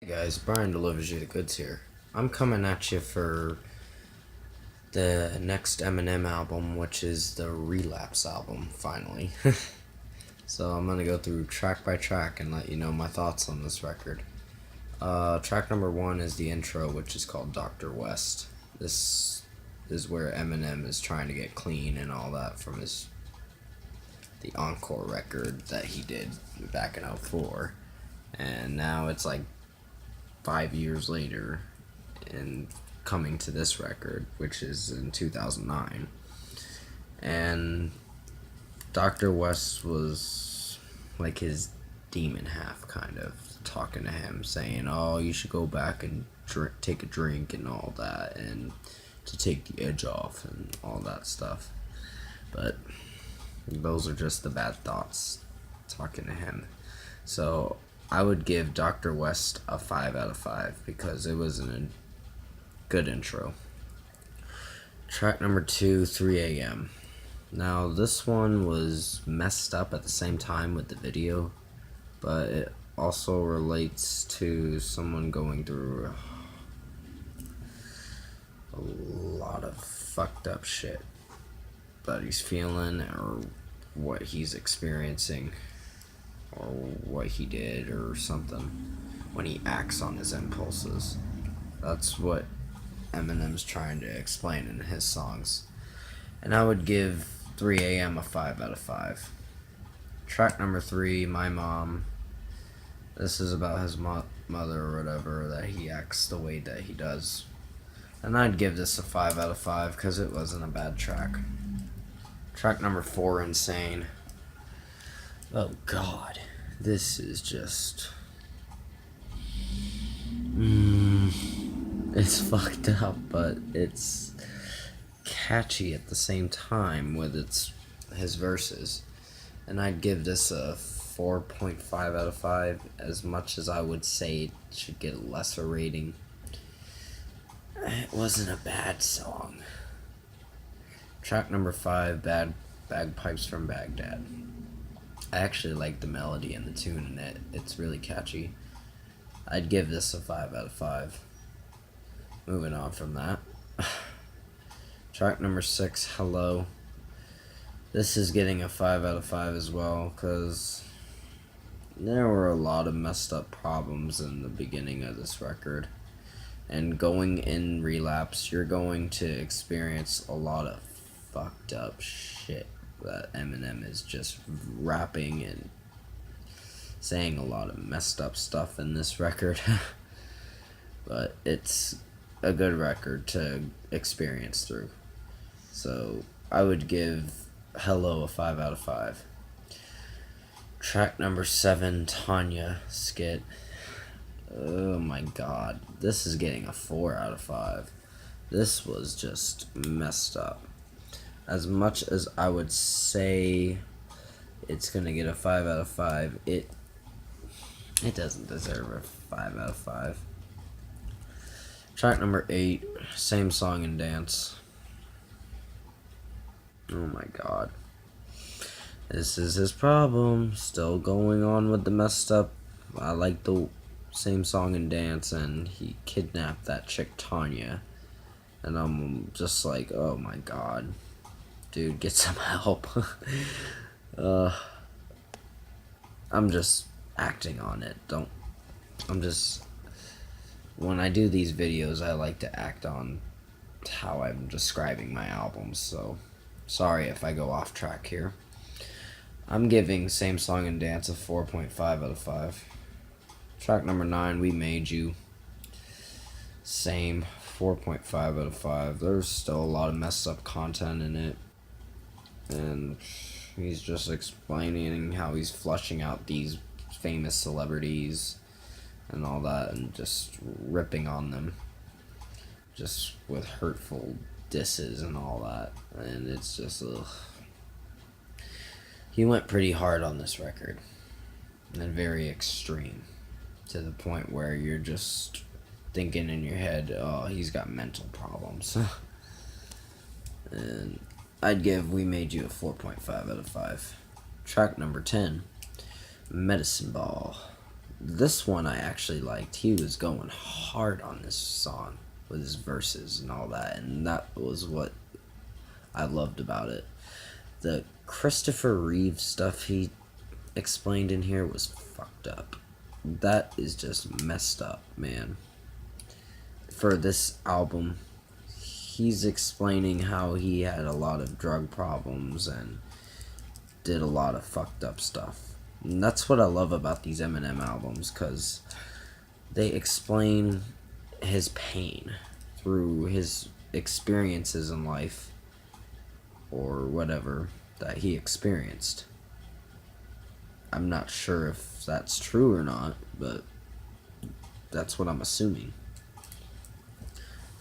Hey guys, Brian delivers you the goods here. I'm coming at you for the next Eminem album, which is the Relapse album, finally. So I'm gonna go through track by track and let you know my thoughts on this record. Track number one is the intro, which is called Dr. West. This is where Eminem is trying to get clean and all that from the Encore record that he did back in '04. And now it's like 5 years later and coming to this record, which is in 2009. And Dr. West was like his demon half, kind of talking to him, saying, "Oh, you should go back and take a drink and all that, and to take the edge off and all that stuff." But those are just the bad thoughts talking to him. So I would give Dr. West a 5 out of 5 because it was a good intro. Track number two, 3 a.m. Now, this one was messed up at the same time with the video, but it also relates to someone going through a lot of fucked up shit that he's feeling or what he's experiencing or what he did or something when he acts on his impulses. That's what Eminem's trying to explain in his songs. And I would give 3 a.m. a 5 out of 5. Track number three, My Mom. This is about his mother or whatever, that he acts the way that he does. And I'd give this a 5 out of 5 because it wasn't a bad track. Track number four, Insane. Oh god, this is just... It's fucked up, but it's catchy at the same time with his verses. And I'd give this a 4.5 out of 5, as much as I would say it should get a lesser rating. It wasn't a bad song. Track number five, Bagpipes from Baghdad. I actually like the melody and the tune in it. It's really catchy. I'd give this a 5 out of 5. Moving on from that. Track number six, Hello. This is getting a 5 out of 5 as well, because there were a lot of messed up problems in the beginning of this record. And going in Relapse, you're going to experience a lot of fucked up shit that Eminem is just rapping and saying a lot of messed up stuff in this record. But it's a good record to experience through. So I would give Hello a 5 out of 5. Track number seven, Tanya skit. Oh my god, this is getting a 4 out of 5. This was just messed up. As much as I would say it's gonna get a 5 out of 5, it doesn't deserve a 5 out of 5. Track number 8, Same Song and Dance. Oh my god. This is his problem. Still going on with the messed up. I like the Same Song and Dance, and he kidnapped that chick Tanya. And I'm just like, oh my god. Dude, get some help. I'm just acting on it. When I do these videos, I like to act on how I'm describing my albums, so sorry if I go off track here. I'm giving Same Song and Dance a 4.5 out of 5. Track number 9, We Made You. Same, 4.5 out of 5. There's still a lot of messed up content in it. And he's just explaining how he's flushing out these famous celebrities and all that, and just ripping on them, just with hurtful disses and all that. And it's just, ugh. He went pretty hard on this record, and very extreme, to the point where you're just thinking in your head, oh, he's got mental problems. And I'd give We Made You a 4.5 out of 5. Track number 10, Medicine Ball. This one I actually liked. He was going hard on this song with his verses and all that, and that was what I loved about it. The Christopher Reeve stuff he explained in here was fucked up. That is just messed up, man. For this album, he's explaining how he had a lot of drug problems and did a lot of fucked up stuff. And that's what I love about these Eminem albums, because they explain his pain through his experiences in life or whatever that he experienced. I'm not sure if that's true or not, but that's what I'm assuming.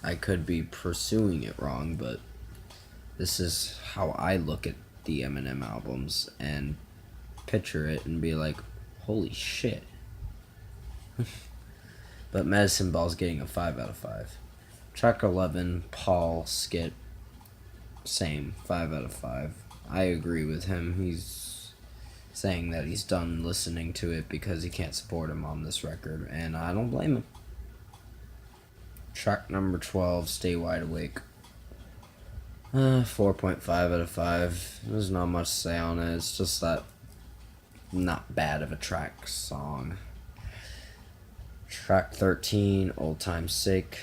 I could be pursuing it wrong, but this is how I look at the Eminem albums and picture it and be like, holy shit. But Medicine Ball's getting a 5 out of 5. Track 11, Paul Skit, same, 5 out of 5. I agree with him. He's saying that he's done listening to it because he can't support him on this record, and I don't blame him. Track number 12, Stay Wide Awake. 4.5 out of 5. There's not much to say on it. It's just that not bad of a track song. Track 13, Old Time Sick,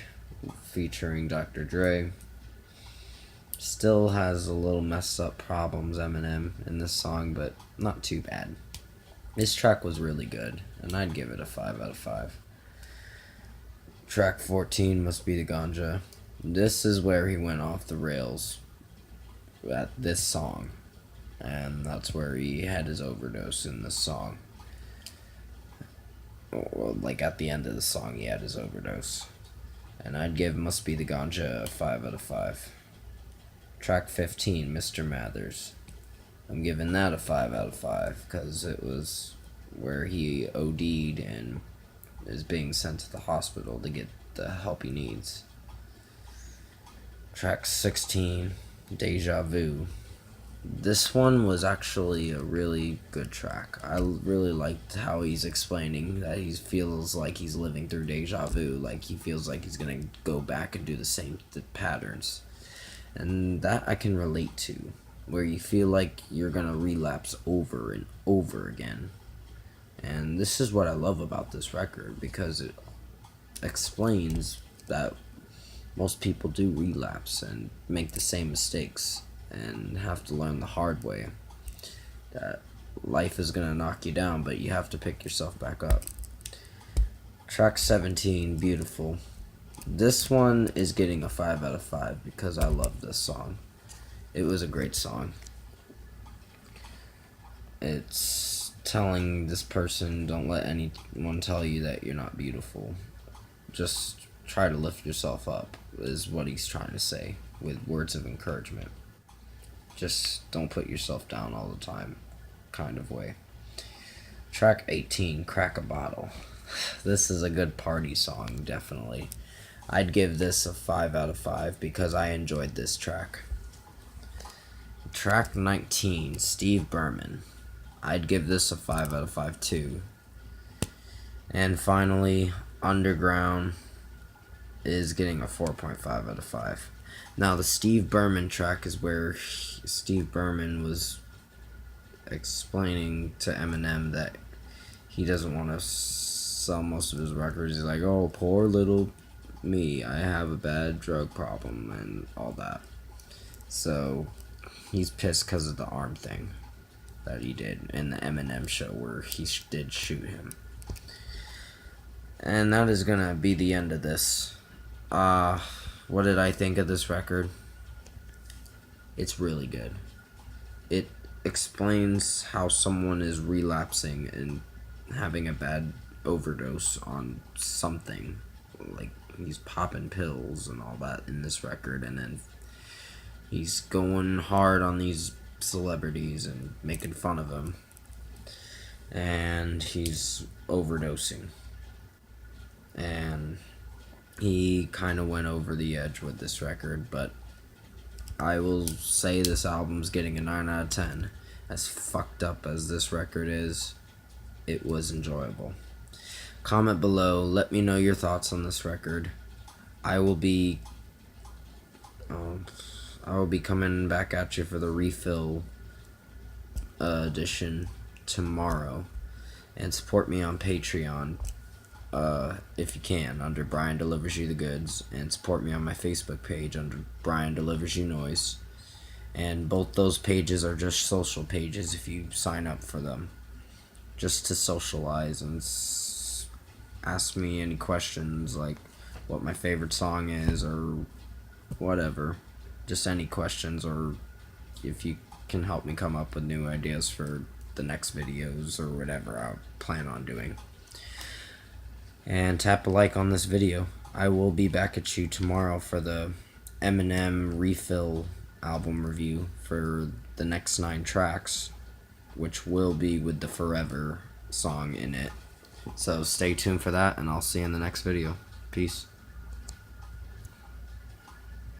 featuring Dr. Dre. Still has a little messed up problems, Eminem, in this song, but not too bad. This track was really good, and I'd give it a 5 out of 5. Track 14, Must Be the Ganja. This is where he went off the rails at this song, and that's where he had his overdose in this song. Well, like at the end of the song he had his overdose, and I'd give Must Be the Ganja a 5 out of 5. Track 15, Mr. Mathers. I'm giving that a 5 out of 5 because it was where he OD'd and is being sent to the hospital to get the help he needs. Track 16, Deja Vu. This one was actually a really good track. I really liked how he's explaining that he feels like he's living through deja vu, like he feels like he's gonna go back and do the same patterns. And that I can relate to, where you feel like you're gonna relapse over and over again. And this is what I love about this record, because it explains that most people do relapse and make the same mistakes and have to learn the hard way. That life is gonna knock you down, but you have to pick yourself back up. Track 17, Beautiful. This one is getting a 5 out of 5 because I love this song. It was a great song. It's telling this person, don't let anyone tell you that you're not beautiful. Just try to lift yourself up, is what he's trying to say with words of encouragement. Just don't put yourself down all the time, kind of way. Track 18, Crack a Bottle. This is a good party song, definitely. I'd give this a 5 out of 5 because I enjoyed this track. Track 19, Steve Berman. I'd give this a 5 out of 5 too. And finally, Underground is getting a 4.5 out of 5. Now, the Steve Berman track is where Steve Berman was explaining to Eminem that he doesn't want to sell most of his records. He's like, oh, poor little me, I have a bad drug problem and all that. So he's pissed because of the arm thing that he did in the Eminem show where he did shoot him. And that is gonna be the end of this. What did I think of this record? It's really good. It explains how someone is relapsing and having a bad overdose on something. Like, he's popping pills and all that in this record, and then he's going hard on these celebrities and making fun of them. And he's overdosing. And he kind of went over the edge with this record, but I will say this album's getting a 9 out of 10. As fucked up as this record is, it was enjoyable. Comment below. Let me know your thoughts on this record. I will be coming back at you for the refill edition tomorrow. And support me on Patreon if you can, under Brian Delivers You the Goods, and support me on my Facebook page under Brian Delivers You Noise. And both those pages are just social pages if you sign up for them, just to socialize and ask me any questions, like what my favorite song is or whatever. Just any questions, or if you can help me come up with new ideas for the next videos or whatever I plan on doing. And tap a like on this video. I will be back at you tomorrow for the Eminem Refill album review for the next 9 tracks, which will be with the Forever song in it. So stay tuned for that, and I'll see you in the next video. Peace.